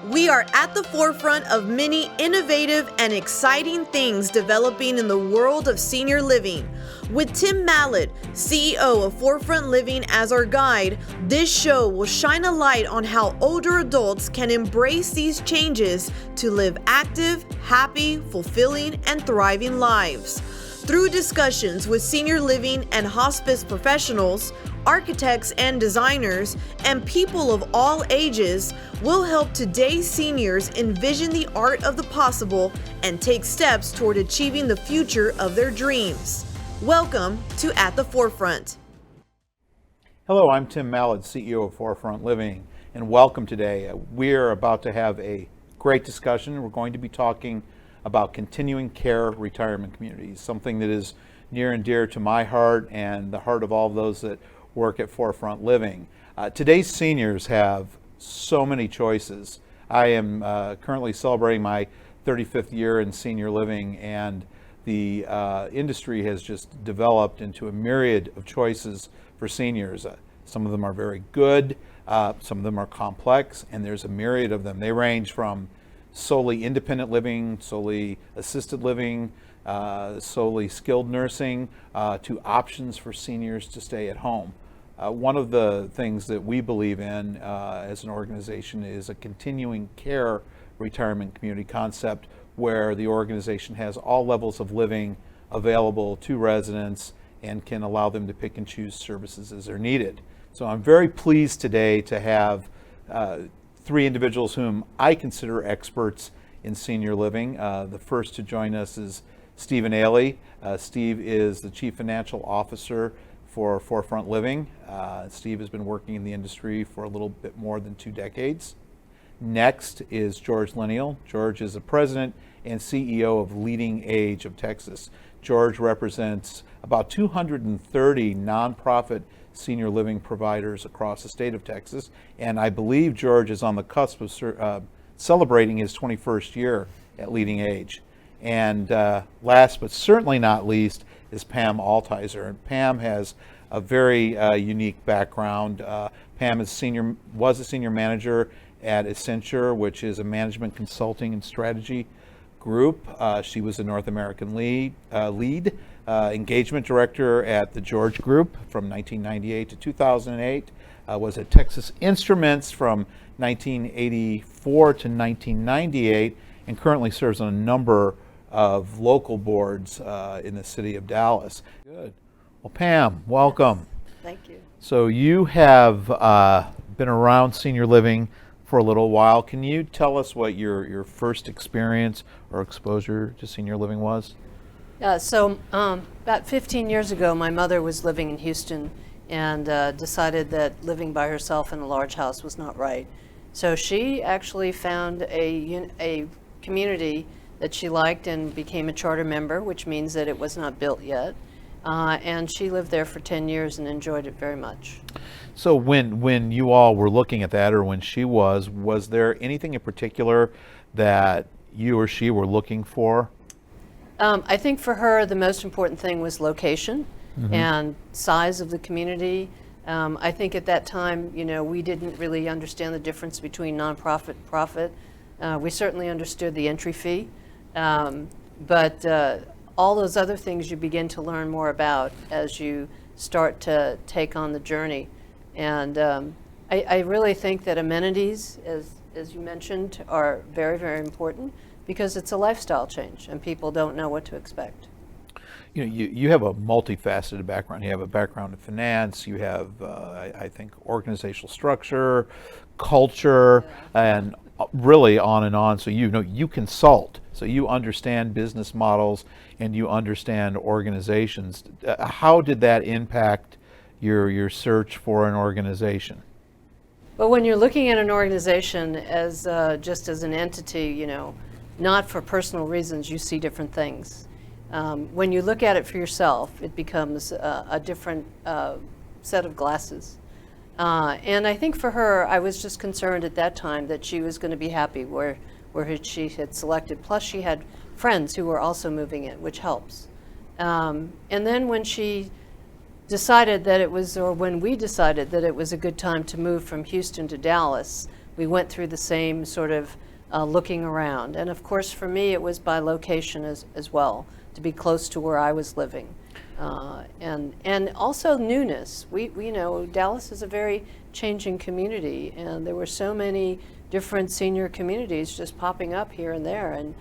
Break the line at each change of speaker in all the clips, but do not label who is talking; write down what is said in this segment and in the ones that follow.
We are at the forefront of many innovative and exciting things developing in the world of senior living. With Tim Mallad, CEO of Forefront Living, as our guide, this show will shine a light on how older adults can embrace these changes to live active, happy, fulfilling, and thriving lives. Through discussions with senior living and hospice professionals, architects and designers, and people of all ages, will help today's seniors envision the art of the possible and take steps toward achieving the future of their dreams. Welcome to At the Forefront.
Hello, I'm Tim Mallad, CEO of Forefront Living, and welcome today. We're about to have a great discussion. We're going to be talking about continuing care retirement communities, something that is near and dear to my heart and the heart of all of those that work at Forefront Living. Today's seniors have so many choices. I am currently celebrating my 35th year in senior living, and the industry has just developed into a myriad of choices for seniors. Some of them are very good, some of them are complex, and there's a myriad of them. They range from solely independent living, solely assisted living, solely skilled nursing, to options for seniors to stay at home. One of the things that we believe in as an organization is a continuing care retirement community concept where the organization has all levels of living available to residents and can allow them to pick and choose services as they're needed. So I'm very pleased today to have three individuals whom I consider experts in senior living. The first to join us is Stephen Ailey. Steve is the Chief Financial Officer for Forefront Living. Steve has been working in the industry for a little bit more than 2 decades. Next is George Lineal. George is the President and CEO of Leading Age of Texas. George represents about 230 nonprofit senior living providers across the state of Texas, and I believe George is on the cusp of celebrating his 21st year at Leading Age. And last but certainly not least is Pam Altizer. And Pam has a very unique background. Pam was a senior manager at Accenture, which is a management consulting and strategy group. She was a North American lead engagement director at the George Group from 1998 to 2008, was at Texas Instruments from 1984 to 1998, and currently serves on a number of local boards in the city of Dallas. Good. Well, Pam, welcome.
Thank you.
So you have been around senior living for a little while. Can you tell us what your first experience or exposure to senior living was?
Yeah, so about 15 years ago, my mother was living in Houston and decided that living by herself in a large house was not right. So she actually found a community that she liked and became a charter member, which means that it was not built yet. And she lived there for 10 years and enjoyed it very much.
So when you all were looking at that, or when she was there anything in particular that you or she were looking for?
I think for her, the most important thing was location and size of the community. I think at that time, we didn't really understand the difference between nonprofit and profit. We certainly understood the entry fee, but all those other things you begin to learn more about as you start to take on the journey. And I really think that amenities, as you mentioned, are very, very important because it's a lifestyle change and people don't know what to expect.
You have a multifaceted background. You have a background in finance, you have, I think, organizational structure, culture, and really on and on. So you consult, so you understand business models and you understand organizations. How did that impact your search for an organization?
Well, when you're looking at an organization as just as an entity, not for personal reasons, you see different things. When you look at it for yourself, it becomes a different set of glasses. And I think for her, I was just concerned at that time that she was going to be happy where she had selected. Plus, she had friends who were also moving in, which helps. And then when she decided that it was, or when we decided that it was a good time to move from Houston to Dallas, we went through the same sort of looking around. And of course, for me, it was by location as well, to be close to where I was living. And also newness. We Dallas is a very changing community, and there were so many different senior communities just popping up here and there. And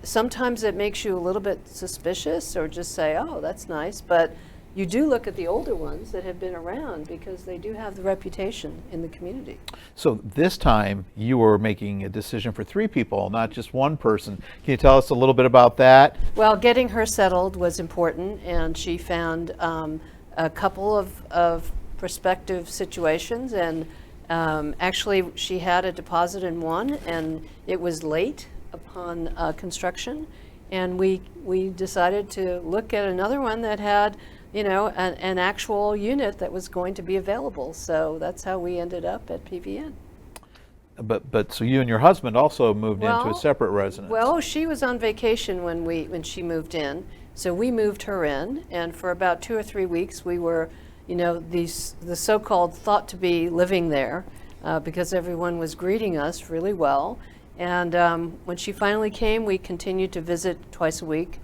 sometimes it makes you a little bit suspicious, or just say, oh, that's nice. But you do look at the older ones that have been around, because they do have the reputation in the community.
So this time you were making a decision for 3 people, not just one person. Can you tell us a little bit about that?
Well, getting her settled was important, and she found a couple of prospective situations, and actually she had a deposit in one, and it was late upon construction, and we decided to look at another one that had an actual unit that was going to be available. So that's how we ended up at PVN.
But so you and your husband also moved into a separate residence.
Well, she was on vacation when she moved in, so we moved her in, and for about 2 or 3 weeks we were, the so-called thought to be living there, because everyone was greeting us really well. And when she finally came, we continued to visit twice a week.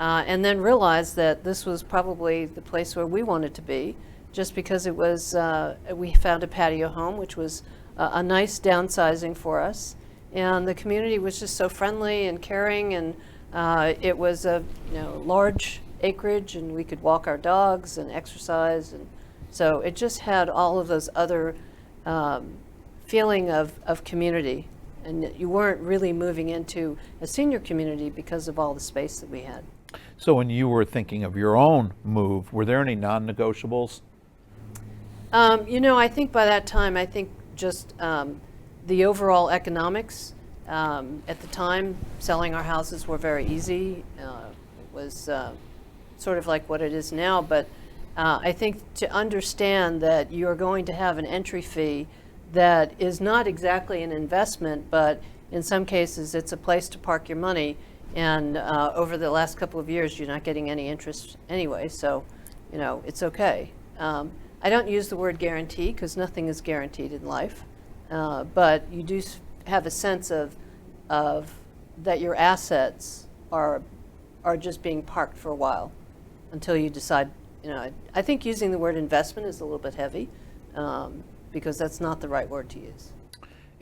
And then realized that this was probably the place where we wanted to be, just because it was, we found a patio home, which was a nice downsizing for us. And the community was just so friendly and caring, and it was a large acreage, and we could walk our dogs and exercise. And so it just had all of those other feeling of community. And you weren't really moving into a senior community because of all the space that we had.
So when you were thinking of your own move, were there any non-negotiables?
I think by that time, just the overall economics. At the time, selling our houses were very easy. It was sort of like what it is now, but I think to understand that you're going to have an entry fee that is not exactly an investment, but in some cases it's a place to park your money. And over the last couple of years, you're not getting any interest anyway, so it's okay. I don't use the word guarantee, because nothing is guaranteed in life, but you do have a sense of that your assets are just being parked for a while until you decide. I think using the word investment is a little bit heavy, because that's not the right word to use.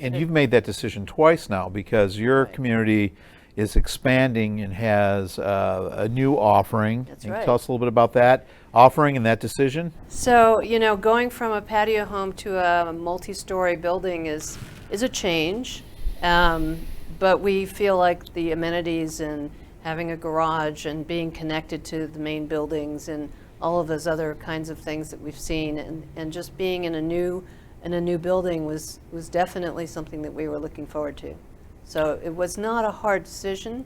And you've made that decision twice now, because your community is expanding and has a new offering.
That's
Can you
right.
tell us a little bit about that offering and that decision?
So, going from a patio home to a multi-story building is a change, but we feel like the amenities and having a garage and being connected to the main buildings and all of those other kinds of things that we've seen, and just being in a new building was definitely something that we were looking forward to. So it was not a hard decision.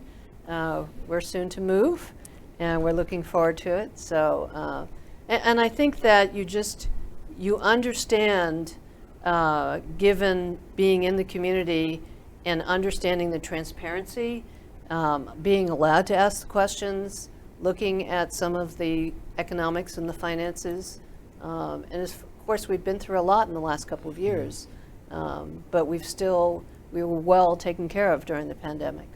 We're soon to move, and we're looking forward to it. So, and I think that you understand, given being in the community and understanding the transparency, being allowed to ask the questions, looking at some of the economics and the finances, and of course we've been through a lot in the last couple of years, but we were well taken care of during the pandemic.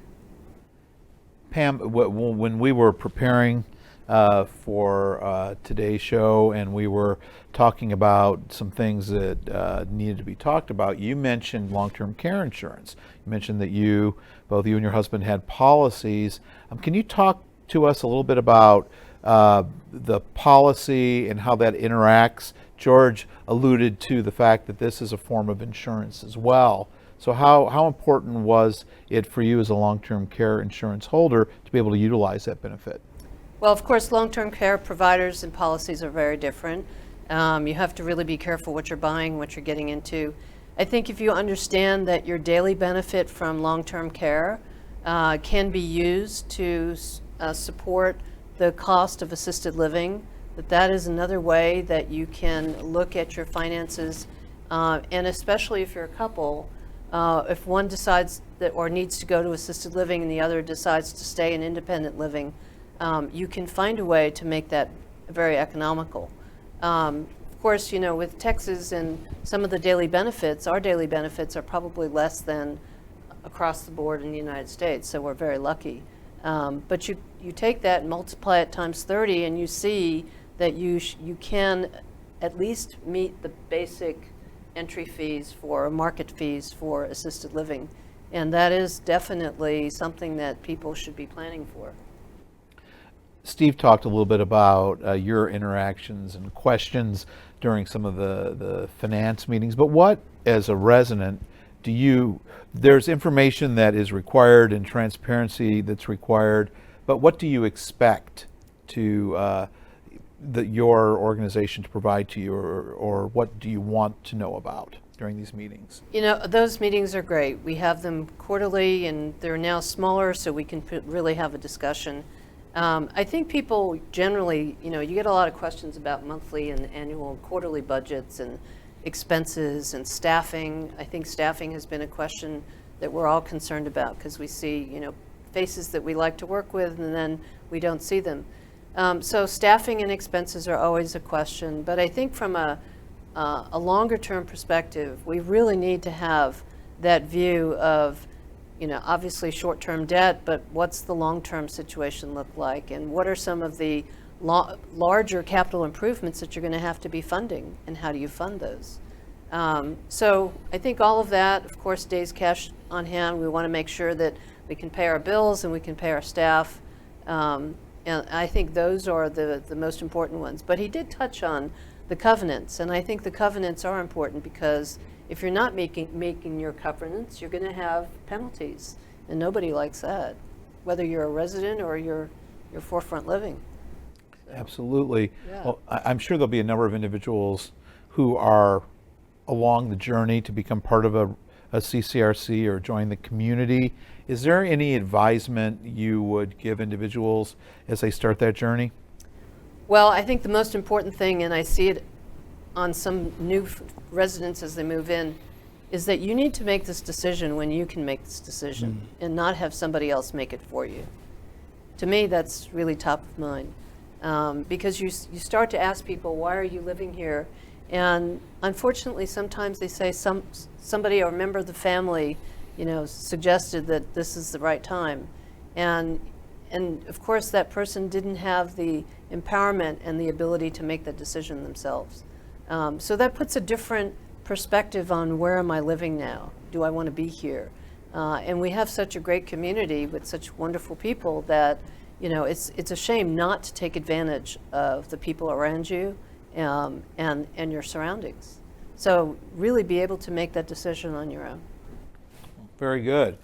Pam, when we were preparing for today's show, and we were talking about some things that needed to be talked about, you mentioned long-term care insurance. You mentioned that both you and your husband had policies. Can you talk to us a little bit about the policy and how that interacts? George alluded to the fact that this is a form of insurance as well. So how important was it for you as a long-term care insurance holder to be able to utilize that benefit?
Well, of course, long-term care providers and policies are very different. You have to really be careful what you're buying, what you're getting into. I think if you understand that your daily benefit from long-term care can be used to support the cost of assisted living, that is another way that you can look at your finances, and especially if you're a couple, if one decides that or needs to go to assisted living and the other decides to stay in independent living, you can find a way to make that very economical. Of course, with Texas and some of the daily benefits, our daily benefits are probably less than across the board in the United States, so we're very lucky. But you take that and multiply it times 30, and you see that you can at least meet the basic entry fees for market fees for assisted living. And that is definitely something that people should be planning for.
Steve talked a little bit about your interactions and questions during some of the finance meetings, but what, as a resident, there's information that is required and transparency that's required, but what do you expect to your organization to provide to you, or what do you want to know about during these meetings?
Those meetings are great. We have them quarterly, and they're now smaller, so we can really have a discussion. I think people generally, you get a lot of questions about monthly and annual and quarterly budgets and expenses and staffing. I think staffing has been a question that we're all concerned about, because we see, faces that we like to work with, and then we don't see them. So staffing and expenses are always a question, but I think from a longer term perspective, we really need to have that view of, obviously short-term debt, but what's the long-term situation look like, and what are some of the larger capital improvements that you're going to have to be funding, and how do you fund those? So I think all of that, of course, days cash on hand. We want to make sure that we can pay our bills and we can pay our staff. And I think those are the most important ones. But he did touch on the covenants, and I think the covenants are important, because if you're not making your covenants, you're going to have penalties, and nobody likes that, whether you're a resident or you're forefront living.
Absolutely.
Yeah.
Well, I'm sure there'll be a number of individuals who are along the journey to become part of a CCRC or join the community. Is there any advisement you would give individuals as they start that journey?
Well, I think the most important thing, and I see it on some new residents as they move in, is that you need to make this decision when you can make this decision and not have somebody else make it for you. To me, that's really top of mind, because you start to ask people, why are you living here? And unfortunately, sometimes they say somebody or a member of the family, suggested that this is the right time. And of course, that person didn't have the empowerment and the ability to make that decision themselves. So that puts a different perspective on, where am I living now? Do I want to be here? And we have such a great community with such wonderful people that, it's a shame not to take advantage of the people around you and your surroundings. So really be able to make that decision on your own.
Very good.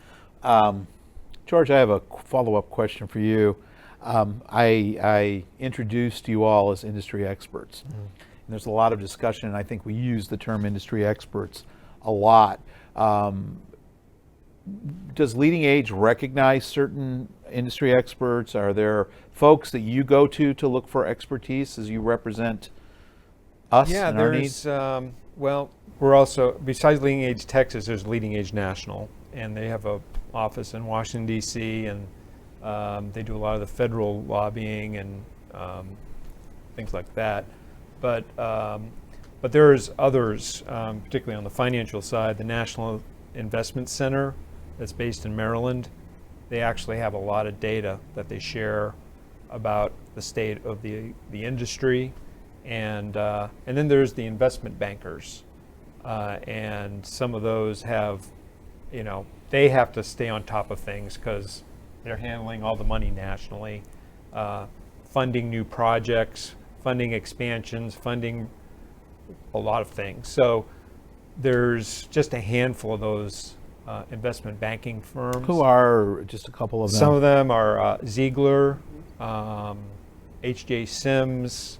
George, I have a follow-up question for you. I introduced you all as industry experts. And there's a lot of discussion, and I think we use the term industry experts a lot. Does Leading Age recognize certain industry experts? Are there folks that you go to look for expertise as you represent us and our needs?
Well, we're also, besides Leading Age Texas, there's Leading Age National, and they have an office in Washington, D.C., and they do a lot of the federal lobbying and things like that. But there's others, particularly on the financial side. The National Investment Center, that's based in Maryland, they actually have a lot of data that they share about the state of the industry. And then there's the investment bankers, and some of those have, they have to stay on top of things because they're handling all the money nationally, funding new projects, funding expansions, funding a lot of things. So there's just a handful of those investment banking firms.
Who are just a couple of them?
Some of them are Ziegler, H.J. Sims.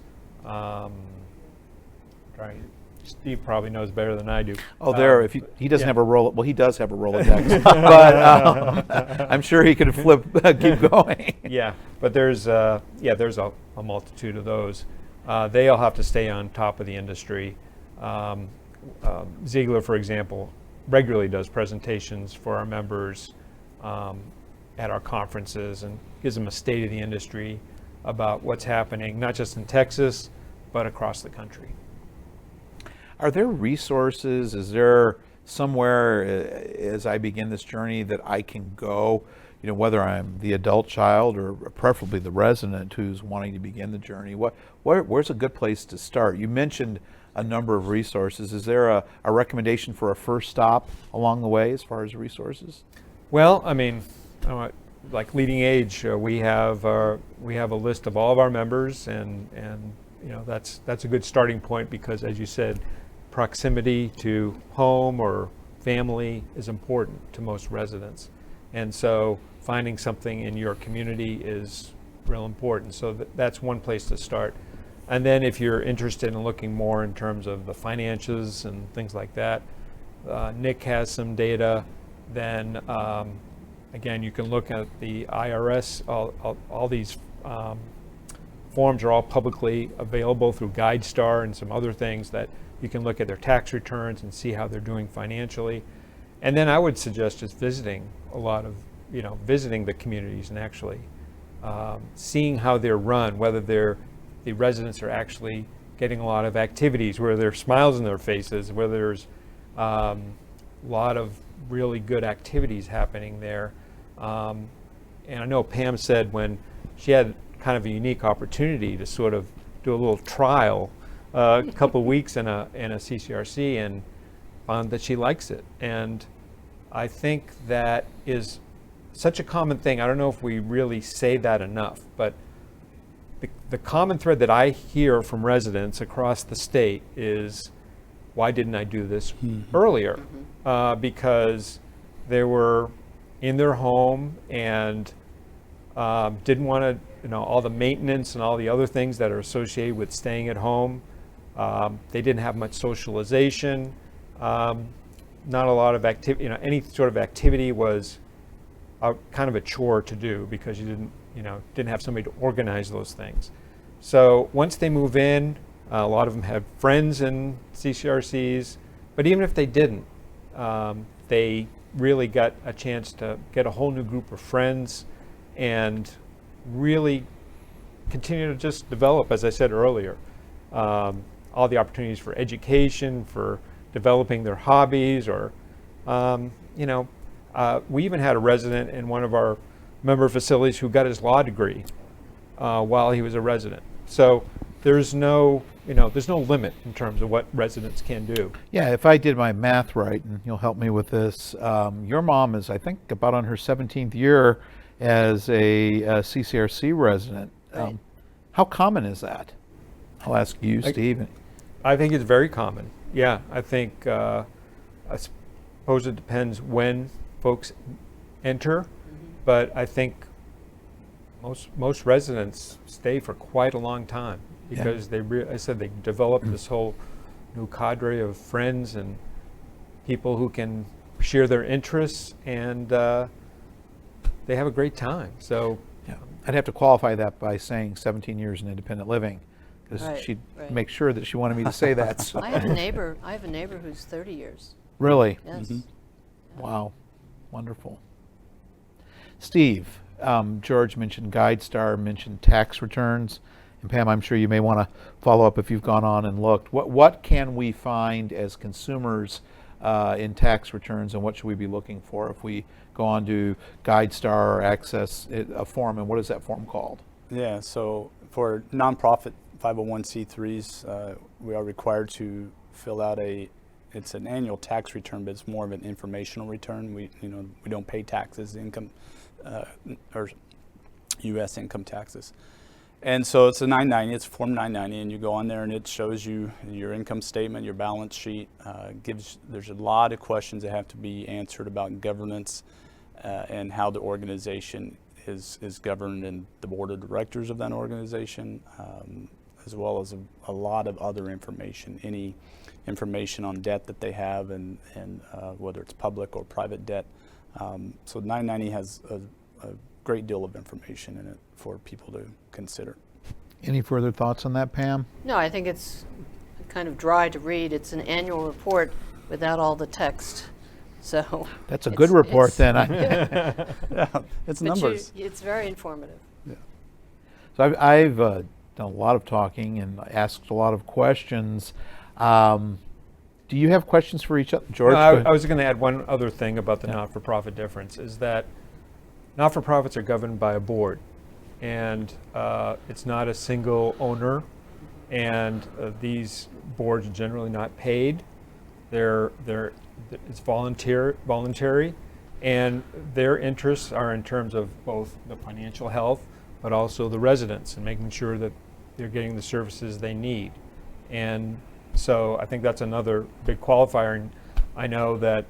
Steve probably knows better than I do.
Oh, if he doesn't have a roll. Well, he does have a Rolodex, but I'm sure he could keep going.
Yeah, but there's a multitude of those. They all have to stay on top of the industry. Ziegler, for example, regularly does presentations for our members at our conferences and gives them a state of the industry about what's happening, not just in Texas, but across the country.
Are there resources? Is there somewhere as I begin this journey that I can go, whether I'm the adult child or preferably the resident who's wanting to begin the journey? Where's a good place to start? You mentioned a number of resources. Is there a recommendation for a first stop along the way as far as resources?
Well, I mean, like Leading Age, we have a list of all of our members, and that's a good starting point because, as you said, proximity to home or family is important to most residents, and so finding something in your community is real important. So that's one place to start. And then if you're interested in looking more in terms of the finances and things like that, Nick has some data. Then again, you can look at the IRS. All these forms are all publicly available through GuideStar and some other things that you can look at their tax returns and see how they're doing financially. And then I would suggest just visiting visiting the communities and actually seeing how they're run, whether the residents are actually getting a lot of activities, where there's smiles on their faces, where there's a lot of really good activities happening there. And I know Pam said when she had kind of a unique opportunity to sort of do a little trial, a couple of weeks in a CCRC, and found that she likes it. And I think that is such a common thing. I don't know if we really say that enough, but the common thread that I hear from residents across the state is, why didn't I do this earlier? Because they were in their home and didn't want to, all the maintenance and all the other things that are associated with staying at home. They didn't have much socialization, not a lot of activity. Any sort of activity was kind of a chore to do because you didn't have somebody to organize those things. So once they move in, a lot of them have friends in CCRCs, but even if they didn't, they really got a chance to get a whole new group of friends and really continue to just develop, as I said earlier, all the opportunities for education, for developing their hobbies, or, we even had a resident in one of our member facilities who got his law degree while he was a resident. So there's no limit in terms of what residents can do.
Yeah, if I did my math right, and you'll help me with this, your mom is, I think, about on her 17th year as a CCRC resident.
Right.
How common is that? I'll ask you, Steve.
I think it's very common. Yeah, I think, I suppose it depends when folks enter, but I think most residents stay for quite a long time because they develop this whole new cadre of friends and people who can share their interests, and they have a great time. So
yeah, I'd have to qualify that by saying 17 years in independent living, because she'd make sure that she wanted me to say that. So.
I have a neighbor who's 30 years.
Really?
Yes.
Wow, wonderful. Steve, George mentioned GuideStar, mentioned tax returns, and Pam, I'm sure you may want to follow up if you've gone on and looked. What can we find as consumers in tax returns, and what should we be looking for if we go on to GuideStar or access a form, and what is that form called?
Yeah, so for nonprofit 501c3s, we are required to fill out it's an annual tax return, but it's more of an informational return. We don't pay taxes, or U.S. income taxes. And so it's a 990, it's Form 990, and you go on there and it shows you your income statement, your balance sheet, there's a lot of questions that have to be answered about governance and how the organization is governed, and the board of directors of that organization, as well as a lot of other information, any information on debt that they have, and whether it's public or private debt. So 990 has a great deal of information in it for people to consider.
Any further thoughts on that, Pam?
No, I think it's kind of dry to read. It's an annual report without all the text. So
that's a good report then.
Yeah, it's numbers.
It's very informative.
Yeah.
So I've done a lot of talking and asked a lot of questions. Do you have questions for each other? George?
No,
go
I
ahead.
was going to add one other thing about the
Yeah.
not-for-profit difference is that not-for-profits are governed by a board, and it's not a single owner, and these boards are generally not paid. It's voluntary, and their interests are in terms of both the financial health, but also the residents and making sure that they're getting the services they need. And so I think that's another big qualifier. And I know that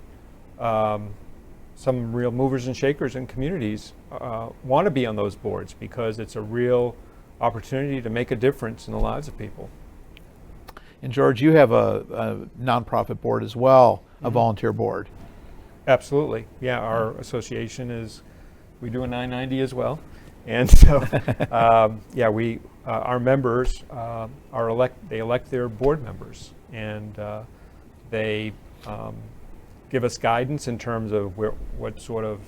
some real movers and shakers in communities want to be on those boards because it's a real opportunity to make a difference in the lives of people.
And George, you have a nonprofit board as well, a volunteer board.
Absolutely. Yeah, our association we do a 990 as well. And so, our members they elect their board members, and they give us guidance in terms of what sort of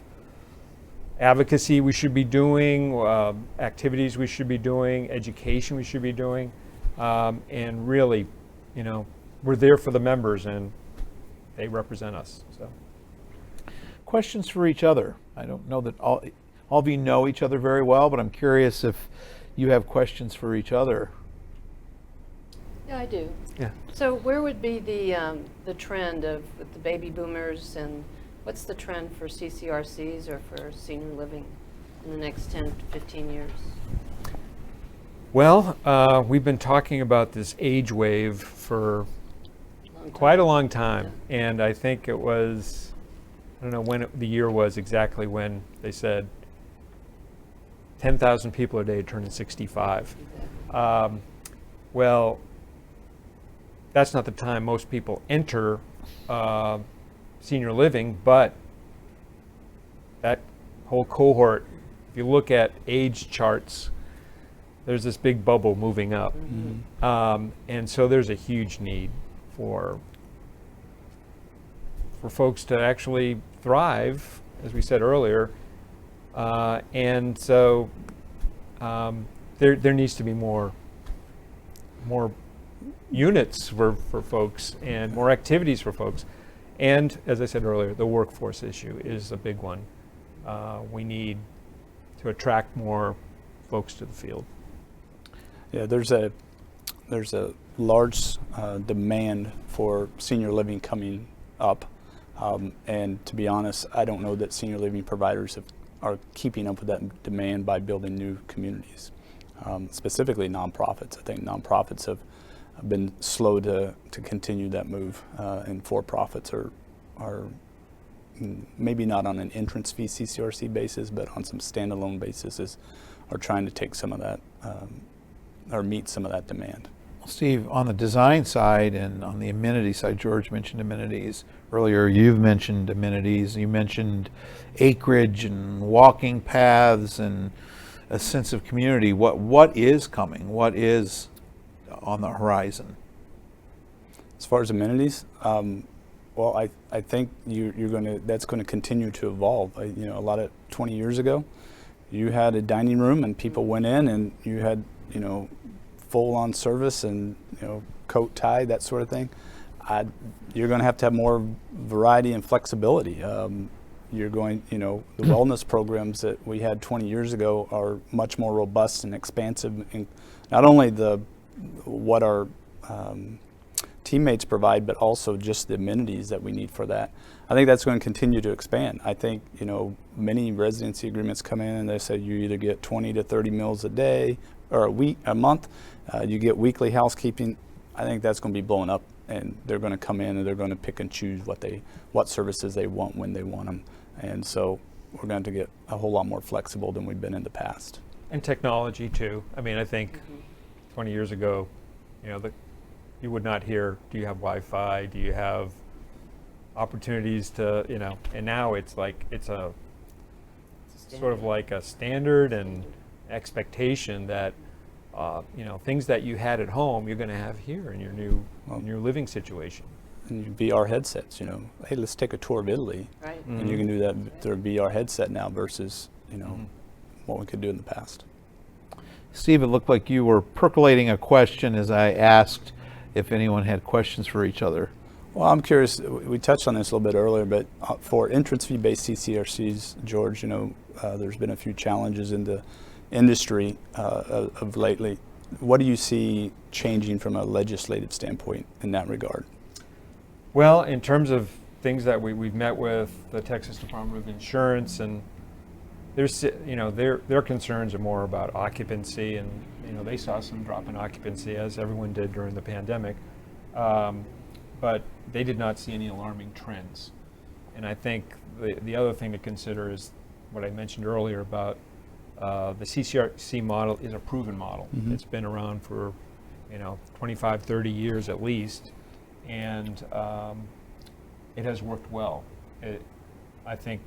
advocacy we should be doing, activities we should be doing, education we should be doing, and really, we're there for the members, and they represent us. So,
Questions for each other. I don't know that all of you know each other very well, but I'm curious if you have questions for each other.
Yeah, I do.
yeah.
So where would be the trend of with the baby boomers, and what's the trend for CCRCs or for senior living in the next 10 to 15 years?
Well, we've been talking about this age wave for quite a long time, and I think it was, I don't know when the year was exactly when they said 10,000 people a day turning 65. Well, that's not the time most people enter senior living, but that whole cohort, if you look at age charts, there's this big bubble moving up. And so there's a huge need for folks to actually thrive, as we said earlier. And so there needs to be more units for folks and more activities for folks. And as I said earlier, the workforce issue is a big one. We need to attract more folks to the field.
Yeah, there's a large demand for senior living coming up, and to be honest, I don't know that senior living providers are keeping up with that demand by building new communities. Specifically nonprofits. I think nonprofits have been slow to continue that move, and for-profits are maybe not on an entrance fee CCRC basis, but on some standalone basis are trying to take some of that or meet some of that demand.
Steve, on the design side and on the amenity side, George mentioned amenities earlier. You've mentioned amenities. You mentioned acreage and walking paths and a sense of community. What is coming? What is on the horizon?
As far as amenities, well, I think that's going to continue to evolve. A lot of 20 years ago, you had a dining room and people went in and you had full-on service and coat, tie, that sort of thing. You're going to have more variety and flexibility. You're going, the wellness programs that we had 20 years ago are much more robust and expansive. In not only what our teammates provide, but also just the amenities that we need for that. I think that's going to continue to expand. I think, many residency agreements come in and they say you either get 20 to 30 meals a day or a month. You get weekly housekeeping. I think that's going to be blown up, and they're going to come in and they're going to pick and choose what services they want when they want them. And so we're going to get a whole lot more flexible than we've been in the past.
And technology too. I mean, I think 20 years ago, you would not hear, do you have Wi-Fi? Do you have opportunities to, and now it's like, it's a sort of like a standard and expectation that, things that you had at home, you're going to have here in your living situation.
And VR headsets, hey, let's take a tour of Italy.
Right.
And you can do that through a VR headset now versus, what we could do in the past.
Steve, it looked like you were percolating a question as I asked if anyone had questions for each other.
Well, I'm curious, we touched on this a little bit earlier, but for entrance fee-based CCRCs, George, there's been a few challenges in the industry of lately. What do you see changing from a legislative standpoint in that regard?
Well, in terms of things that we've met with the Texas Department of Insurance, and there's, their concerns are more about occupancy, and they saw some drop in occupancy as everyone did during the pandemic, but they did not see any alarming trends. And I think the other thing to consider is what I mentioned earlier about the CCRC model is a proven model.
Mm-hmm.
It's been around for 25, 30 years at least, and it has worked well. I think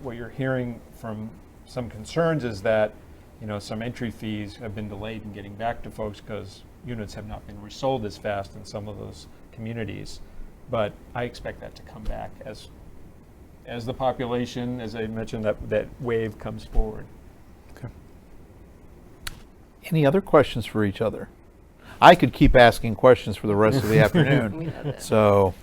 what you're hearing from some concerns is that some entry fees have been delayed in getting back to folks because units have not been resold as fast in some of those communities. But I expect that to come back as the population, as I mentioned, that wave comes forward.
Okay.
Any other questions for each other? I could keep asking questions for the rest of the
We
afternoon.
know that.
So,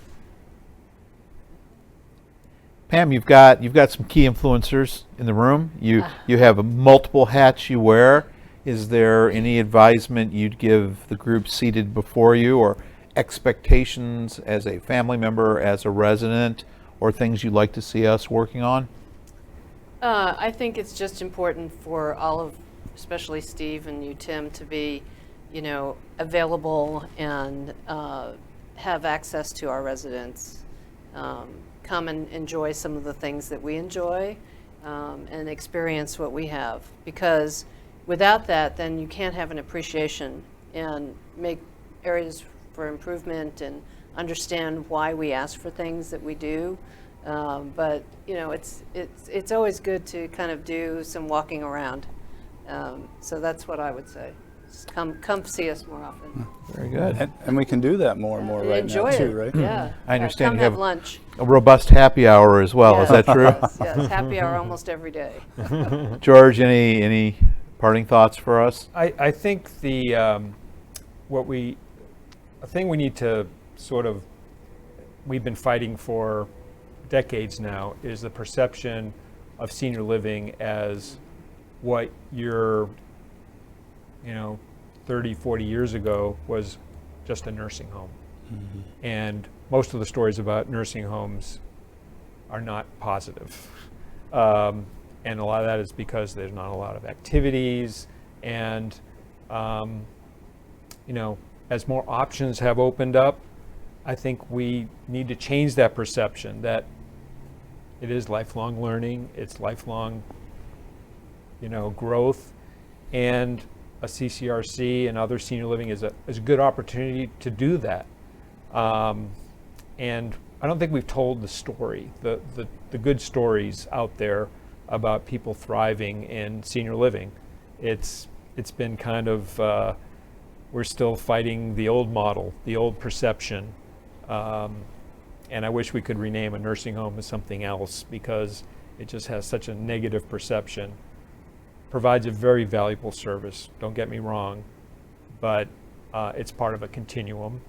Pam, you've got some key influencers in the room. You have multiple hats you wear. Is there any advisement you'd give the group seated before you, or expectations as a family member, as a resident, or things you'd like to see us working on?
I think it's just important for all of, especially Steve and you, Tim, to be, available and have access to our residents. Come and enjoy some of the things that we enjoy, and experience what we have. Because without that, then you can't have an appreciation and make areas for improvement and understand why we ask for things that we do. But it's always good to kind of do some walking around. So that's what I would say. Just come see us more often.
Very good.
And we can do that more and more right
Enjoy
now
it.
too, right?
Yeah.
I understand
Come
you
have
have
lunch.
a robust happy hour as well. Is that true?
Yes, happy hour almost every day.
George, any parting thoughts for us?
I think the thing we need to we've been fighting for decades now is the perception of senior living as what your 30, 40 years ago was just a nursing home. Mm-hmm. And most of the stories about nursing homes are not positive. And a lot of that is because there's not a lot of activities, and as more options have opened up, I think we need to change that perception that it is lifelong learning, it's lifelong growth, and a CCRC and other senior living is a good opportunity to do that. And I don't think we've told the story, the good stories out there about people thriving in senior living. It's been kind of, we're still fighting the old model, the old perception. And I wish we could rename a nursing home as something else, because it just has such a negative perception. Provides a very valuable service, don't get me wrong, but it's part of a continuum,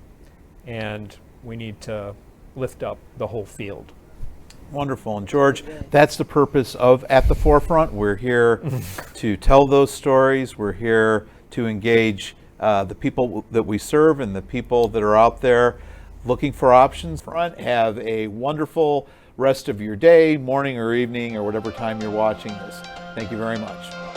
and we need to lift up the whole field.
Wonderful. And George, that's the purpose of At the Forefront. We're here to tell those stories. We're here to engage the people that we serve and the people that are out there looking for options. Have a wonderful rest of your day, morning or evening, or whatever time you're watching this. Thank you very much.